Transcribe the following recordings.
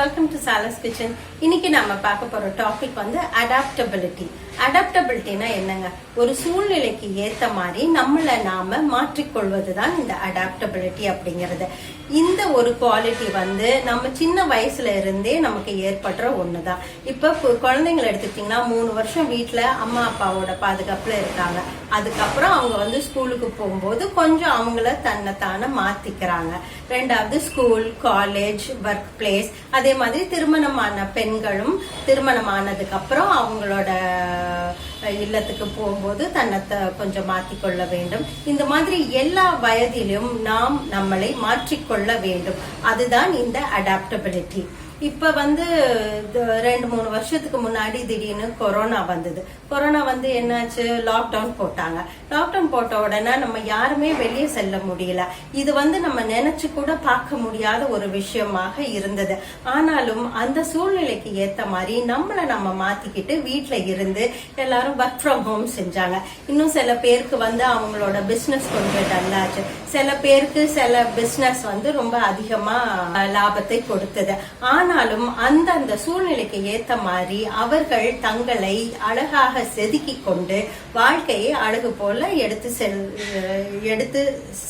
Welcome to சாலாஸ் kitchen. இன்னைக்கு நம்ம பார்க்க போற டாபிக் வந்து அடாப்டபிலிட்டி. அடாப்டபிலிட்டினா என்னங்க? ஒரு சூழ்நிலைக்கு ஏத்த மாதிரி நம்மளை நாம மாற்றிக்கொள்வதுதான் இந்த அடாப்டபிலிட்டி அப்படிங்கிறது. இந்த ஒரு குவாலிட்டி வந்து நம்ம சின்ன வயசுல இருந்தே நமக்கு ஏற்படுற ஒண்ணுதான். இப்ப குழந்தைங்களை எடுத்துக்கிட்டீங்கன்னா 3 வருஷம் வீட்டுல அம்மா அப்பாவோட பாதுகாப்புல இருக்காங்க. அதுக்கப்புறம் அவங்க வந்து ஸ்கூலுக்கு போகும்போது கொஞ்சம் அவங்கள தன்னைத்தானே மாத்திக்கிறாங்க. ரெண்டாவது ஸ்கூல், காலேஜ், ஒர்க் பிளேஸ், அதே மாதிரி திருமணமான பெண்களும் திருமணமானதுக்கு அப்புறம் அவங்களோட இல்லத்துக்கு போகும்போது தன்னை கொஞ்சம் மாற்றிக்கொள்ள வேண்டும். இந்த மாதிரி எல்லா வயதிலும் நாம் நம்மளை மாற்றிக்கொள்ள வேண்டும். அதுதான் இந்த அடாப்டபிலிட்டி. இப்ப வந்து 2-3 வருஷத்துக்கு முன்னாடி திடீர்னு கொரோனா வந்தது. கொரோனா வந்து என்னாச்சு, லாக்டவுன் போட்டாங்க. லாக்டவுன் போட்ட உடனே நம்ம யாருமே வெளியே செல்ல முடியல. இது வந்து நம்ம நினைச்சு கூட பார்க்க முடியாத ஒரு விஷயமாக இருந்தது. ஆனாலும் அந்த சூழ்நிலைக்கு ஏத்த மாதிரி நம்மளை நம்ம மாத்திக்கிட்டு வீட்டுல இருந்து எல்லாரும் ஒர்க் ஃப்ரம் ஹோம் செஞ்சாங்க. இன்னும் சில பேருக்கு வந்து அவங்களோட பிசினஸ் கொஞ்சம் டல்லாச்சு. சில பேருக்கு சில பிசினஸ் வந்து ரொம்ப அதிகமா லாபத்தை கொடுத்தது. ஆனாலும் அந்த சூழ்நிலைக்கு ஏத்த மாதிரி அவர்கள் தங்களை அழகாக செதுக்கி கொண்டு வாழ்க்கையை அழகு போல எடுத்து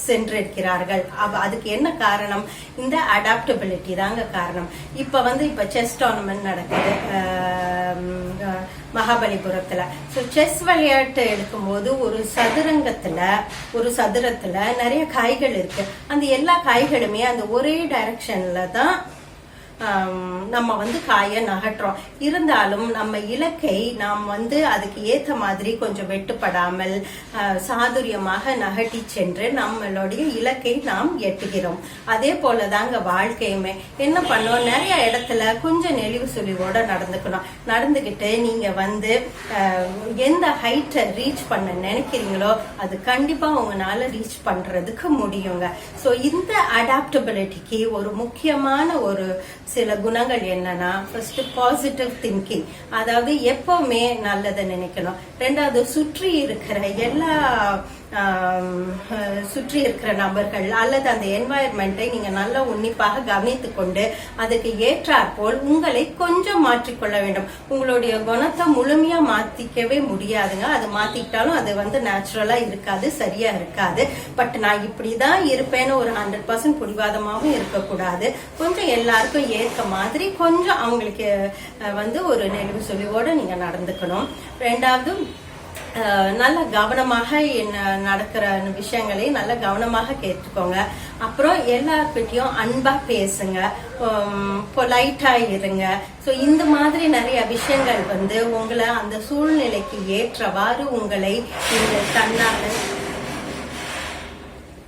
சென்றிருக்கிறார்கள். அதுக்கு என்ன காரணம்? இந்த அடாப்டபிலிட்டி தாங்க காரணம். இப்ப செஸ் டோர்னமெண்ட் நடக்குது மகாபலிபுரத்துல. செஸ் விளையாட்டு எடுக்கும்போது ஒரு சதுரத்துல நிறைய காய்கள் இருக்கு. அந்த எல்லா காய்களுமே அந்த ஒரே டைரக்ஷன்ல தான் நம்ம வந்து காய நகட்டுறோம். இருந்தாலும் நம்ம இலக்கை நாம் வந்து அதுக்கு ஏத்த மாதிரி கொஞ்சம் வெட்டுப்படாமல் சாதுரியமாக நகட்டி சென்று நம்மளுடைய இலக்கை நாம் எட்டுகிறோம். அதே போலதாங்க வாழ்க்கையுமே. என்ன பண்ணோம், நிறைய இடத்துல கொஞ்சம் நெளிவு சுழிவோட நடந்துகிட்டு நீங்க வந்து எந்த ஹைட்டை ரீச் பண்ண நினைக்கிறீங்களோ அது கண்டிப்பா உங்களால ரீச் பண்றதுக்கு முடியுங்க. சோ இந்த அடாப்டபிலிட்டிக்கு ஒரு முக்கியமான ஒரு சில குணங்கள் என்னன்னா, ஃபர்ஸ்ட் பாசிட்டிவ் திங்கிங், அதாவது எப்பவுமே நல்லதை நினைக்கணும். ரெண்டாவது சுற்றி இருக்கிற நபர்கள் அல்லது அந்த என்வாயர்மெண்ட்டை நீங்க நல்லா உன்னிப்பாக கவனித்துக் கொண்டு அதுக்கு ஏற்றாற்போல் உங்களை கொஞ்சம் மாற்றிக்கொள்ள வேண்டும். உங்களுடைய குணத்தை முழுமையா மாத்திக்கவே முடியாதுங்க. அது மாத்திக்கிட்டாலும் அது வந்து நேச்சுரலா இருக்காது, சரியா இருக்காது. பட் நான் இப்படிதான் இருப்பேன்னு ஒரு 100% பிடிவாதமாகவும் இருக்கக்கூடாது. கொஞ்சம் எல்லாருக்கும் ஏற்க மாதிரி கொஞ்சம் அவங்களுக்கு வந்து ஒரு நெளிவு சுழிவோட நீங்க நடந்துக்கணும். ரெண்டாவது நல்ல கவனமாக நடக்கிற விஷயங்களை நல்ல கவனமாக கேட்டுக்கோங்க. அப்புறம் எல்லார்கிட்டையும் அன்பா பேசுங்க, பொலைட்டா இருங்க. சோ இந்த மாதிரி நிறைய விஷயங்கள் வந்து உங்களை அந்த சூழ்நிலைக்கு ஏற்றவாறு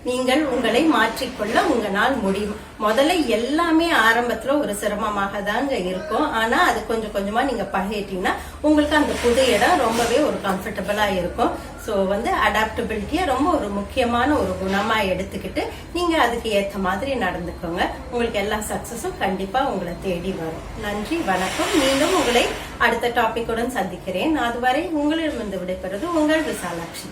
நீங்கள் உங்களை மாற்றிக்கொள்ள உங்களால் முடியும். முதல்ல எல்லாமே ஆரம்பத்துல ஒரு சிரமமாக தாங்க இருக்கும். ஆனா அது கொஞ்சம் கொஞ்சமா நீங்க பழகிட்டீங்கன்னா உங்களுக்கு அந்த புது இடம் ரொம்பவே ஒரு கம்ஃபர்டபுளா இருக்கும். சோ வந்து அடாப்டபிலிட்டியை ரொம்ப ஒரு முக்கியமான ஒரு குணமா எடுத்துக்கிட்டு நீங்க அதுக்கு ஏற்ற மாதிரி நடந்துக்கோங்க. உங்களுக்கு எல்லா சக்சஸும் கண்டிப்பா உங்களை தேடி வரும். நன்றி, வணக்கம். மீண்டும் உங்களை அடுத்த டாபிக்குடன் சந்திக்கிறேன். அதுவரை உங்களிடமிருந்து விடைபெறுவது உங்கள் விசாலாட்சி.